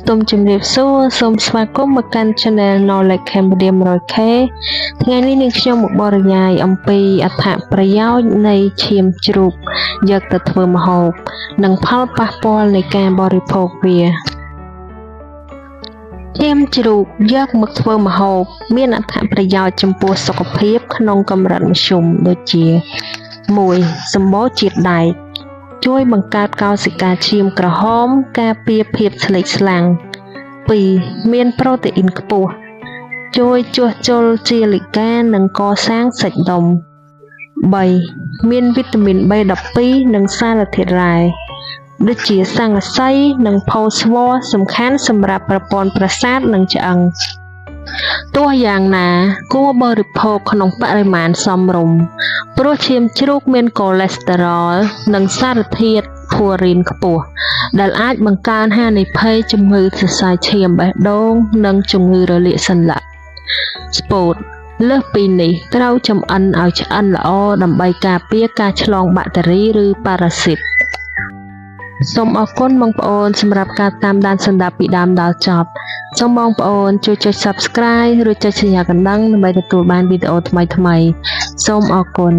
សូមជម្រាបសួរសូមស្វាគមន៍មកកាន់ Channel Knowledge Cambodia 100K ថ្ងៃនេះនាងខ្ញុំមកបរិយាយអំពីអត្ថប្រយោជន៍នៃឈាមជ្រូកយកទៅធ្វើម្ហូបនិងផលប៉ះពាល់នៃការបរិភោគវាឈាមជ្រូកយកមកធ្វើម្ហូបមានអត្ថប្រយោជន៍ចំពោះសុខភាពក្នុងកម្រិតមធ្យមដូចជា 1. សម្បូរជាតិដែកជួយបង្កើតកោសិកាឈាមក្រហមការពារភាពស្លេកស្លាំង 2. មានប្រូតេអ៊ីនខ្ពស់ជួយជួសជុលជាលិកានិងកសាងសាច់ដុំ 3. មានវីតាមីន B12 និងសារធាតុរ៉ែដូចជាស័ង្កសីនិងផូស្វ័រសំខាន់សម្រាប់ប្រព័ន្ធប្រសាទនិងឆ្អឹងទោះយ៉ាងណាគួរបរិភោគក្នុងបរិមាណសមរម្យព្រោះឈាមជ្រូកមានកូឡេស្តេរ៉ុលនិងសារធាតុភូរីនខ្ពស់ដែលអាចបង្កើនហានិភ័យជំងឺសរសៃឈាមបេះដូងនិងជំងឺរលាកសន្លាក់ស្ពោតលើសពីនេះត្រូវចម្អិនឲ្យឆ្អិនល្អដើម្បីការពារការឆ្លងបាក់តេរីឬប៉ារ៉ាស៊ីតសូមអរគុណបងប្អូនសម្រាប់ការតាមដានស្ដាប់ពីដើមដល់ចប់សូមបងប្អូនជួយចុច Subscribe ឬចុចសញ្ញាកណ្ដឹងដើម្បីទទួលបានវីដេអូថ្មីៗសូមអរគុណ